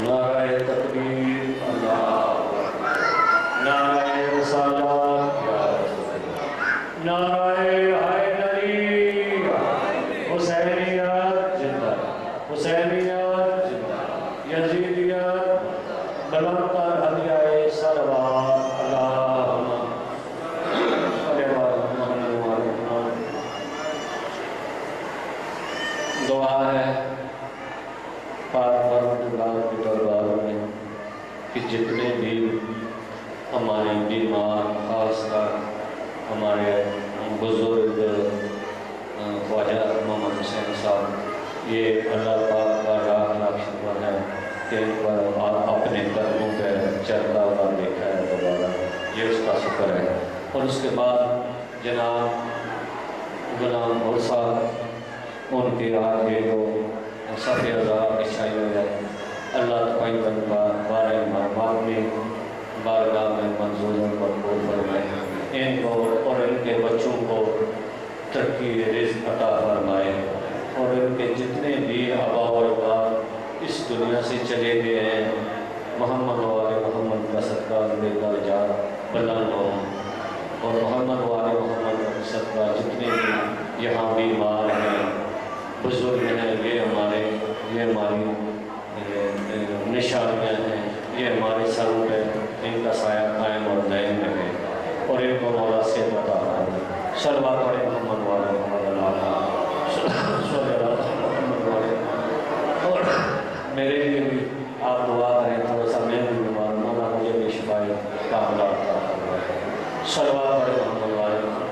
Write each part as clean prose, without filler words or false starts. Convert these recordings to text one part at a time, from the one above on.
نعرہ تکبیر اللہ نعرہ رسالت یا رسول اللہ نعرہ حیدری حسینیت زندہ حسینیت زندہ یزیدیت بلند تر ہدیہ صلوات اللہم صلی اللہ علیہ وسلم۔ دعا ہے پاک پروردگار کے دربار میں کہ جتنے بھی ہمارے بیمار خاص کر ہمارے بزرگ خواجہ محمد حسین صاحب یہ اللہ پاک کا لاکھ شکر ہے کہ ان پر اپنے قدموں پہ چلتا ہوا دیکھا ہے دوبارہ، یہ اس کا شکر ہے۔ اور اس کے بعد جناب غلام اور صاحب ان کے آگے وہ صفحہ ازار اشائی ہو جائے، اللہ تقائی بنبار بارے محمد میں بارگاہ میں منظور مقبول فرمائے، ان کو اور ان کے بچوں کو ترقی رزق عطا فرمائے، اور ان کے جتنے بھی آباء و اجداد اس دنیا سے چلے گئے ہیں محمد و آل محمد کا صدقہ ان کے درجات بلند ہوں، اور محمد و آل محمد کا صدقہ جتنے بھی یہاں بیمار ہیں بزرگ ہیں یہ ہماری نشانیاں ہیں، یہ ہمارے سروں پہ ان کا سایہ قائم اور دائم رہے، اور ان کو مولا سے عطا فرمائے۔ صلوات علی محمد و آل محمد صلی اللہ محمد و آل۔ اور میرے لیے بھی آپ دعا کریں، تھوڑا سا میں بھی بیمار ہوں، مولا مجھے بھی شفائے کاملہ عطا فرمائے۔ صلوات علی محمد و آل محمد۔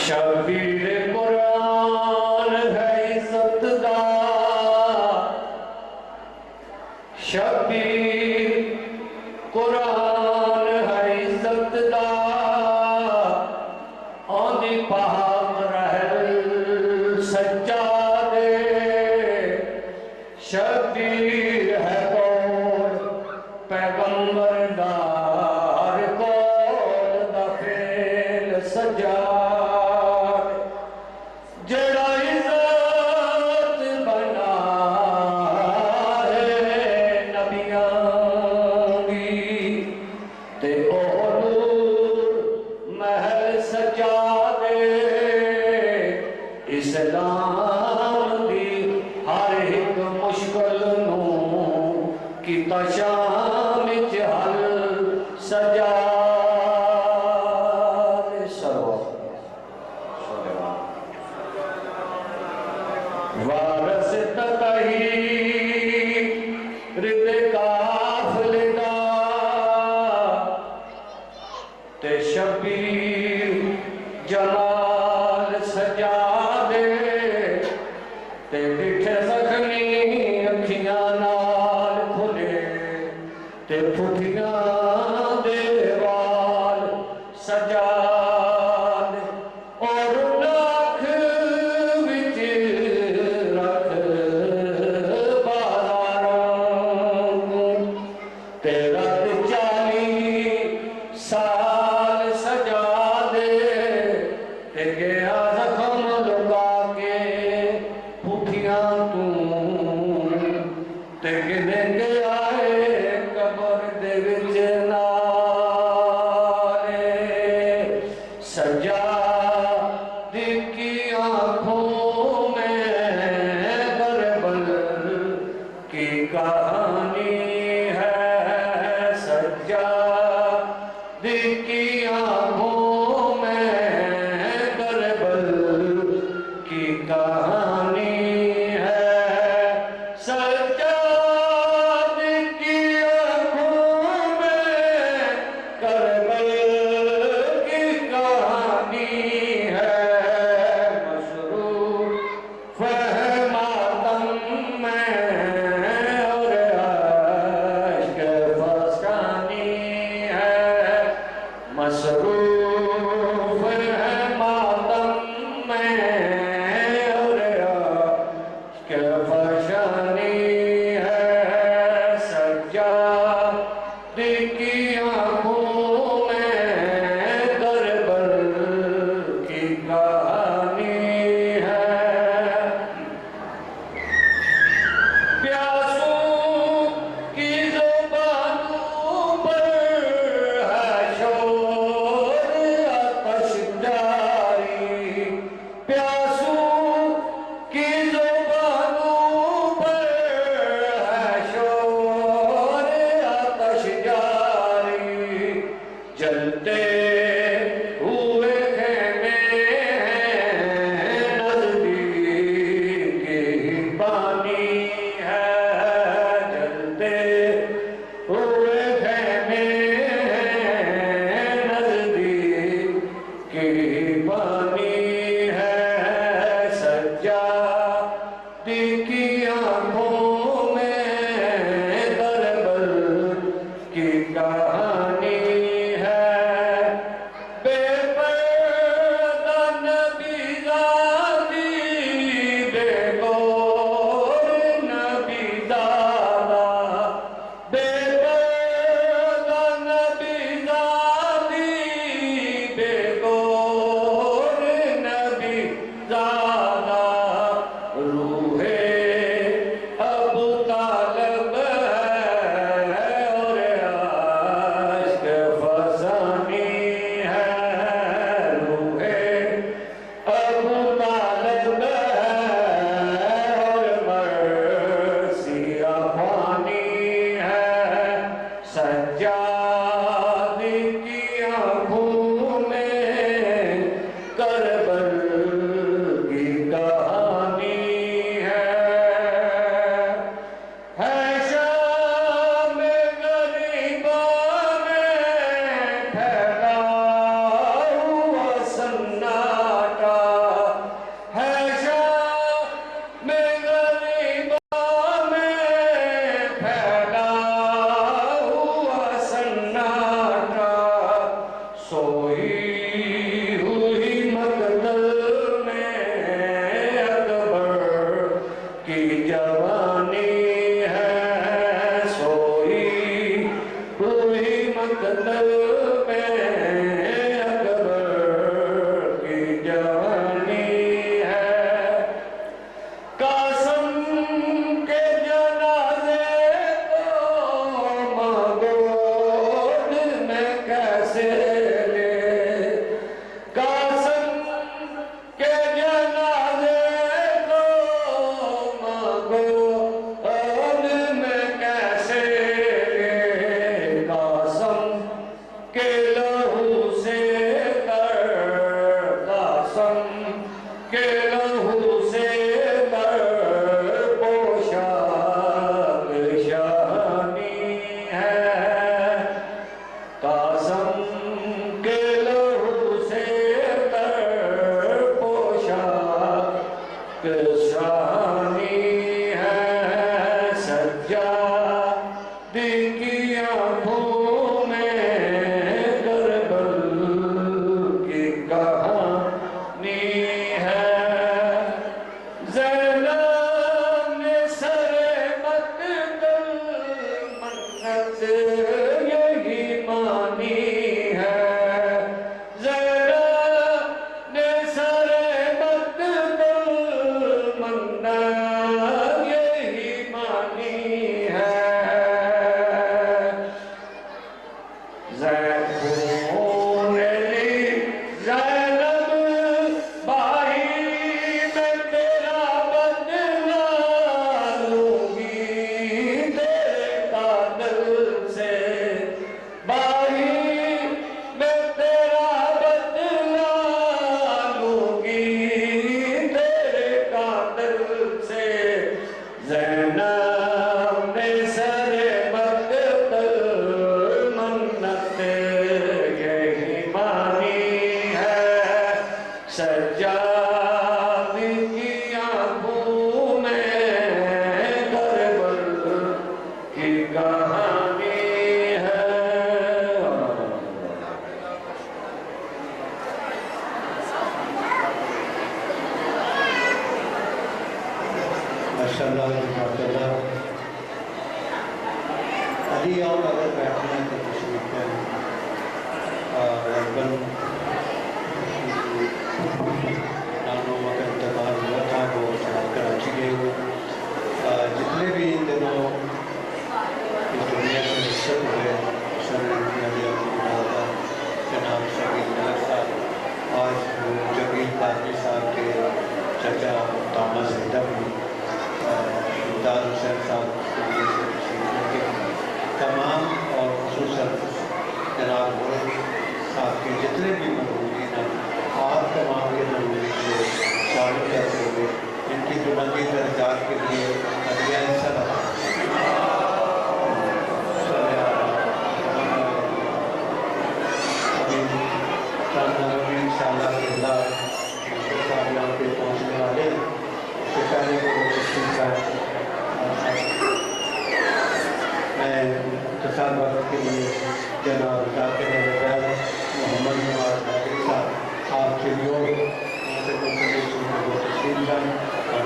شبیر قرآن ہے عزت دار، شبیر قرآن ہے عزت دار، سجا دے اسلام دی ہر ایک مشکل نو کیتا شام وچ حل سجا دے وارث تطہیر رد قافلے دا تے شبیر جمال سجا دے تے بٹھے زخمی اکھیاں نال کھلے تے پھٹیاں دے وال سجا دے اور ناکھ وچ رکھ بازاراں تے رات 40 سال سجا دے تے گیا زخم لگا کے پھٹیاں تے گنے گیا ہے قبر دے وچ نالے سجا دی کی آنکھوں میں کربل کی کہانی ہے سجا دی کی آنکھوں میں کربل کی کہانی ہے سجاد کی آنکھوں میں کربل کی کہانی ہے مصروف ہے ماتم میں اور عشق فسانی ہے مصروف ہے ماتم میں اور عشق فسانی ہے سجاد کی آنکھوں میں کربل کی کہانی ہے پیاسوں کی زبانوں پر ہے شور آتش جاری پیاسوں کی زبانوں پر ہے شور آتش جاری جلتے ہوئے خیمے ہیں نزدیک ہی پانی ہے جلتے ہوئے خیمے ہیں نزدیک ہی پانی ہے سجاد کی آنکھوں میں کربل کی کہانی ہے بے پردہ نبی ذاتی بے گور نبی دادا بے پردہ نبی ذاتی بے گور نبی دادا روح ابو طالب ہے اور عشق فسانی ہے روح ابو طالب ہے اور مرثی افانی ہے سجاد کی آنکھوں میں کربل کی کہانی ہے شام غریباں میں پھیلا ہوا سناٹا ہے شام غریباں میں پھیلا ہوا سناٹا سوئی ہوئی مقتل میں اکبر کی جوانی ہے سوئی ہوئی مقتل میں اکبر کی جوانی ہے قاسم کے جنازے کو مغرب میں کیسے لے سجاد کی آنکھوں میں کربل کی کہانی ہے. ماشاءاللہ ماشاءاللہ. علی اور اگر بیٹھنا ہے تو تشریف ہے. نانوں کا انتقال ہوا تھا، وہ شاید کراچی گئے ہوئے. جتنے بھی ان دنوں اس دنیا سے رخصت ہوئے جناب شکیل ملک صاحب، آج جمیل قادری صاحب کے چچا تامہ زندہ بھی دار حسین صاحب کے لیے سے تشریف لے کے تمام، اور خصوصاً جناب غرب صاحب کے جتنے بھی مرحومین ہیں آپ تمام کے مرحومین کو شامل کرتے ہوئے ان کی بلندی درجات کے لیے عدیہ صلاح انشاءاللہ اللہ صاحب یہاں پہ پہنچنے والے. اس سے پہلے وہ تشریف لائے. میں اختصار وقت کے لیے جناب ذاکر عبید محمد نواز حاضری صاحب آپ کے لیے سے وہ تشریف لائیں اور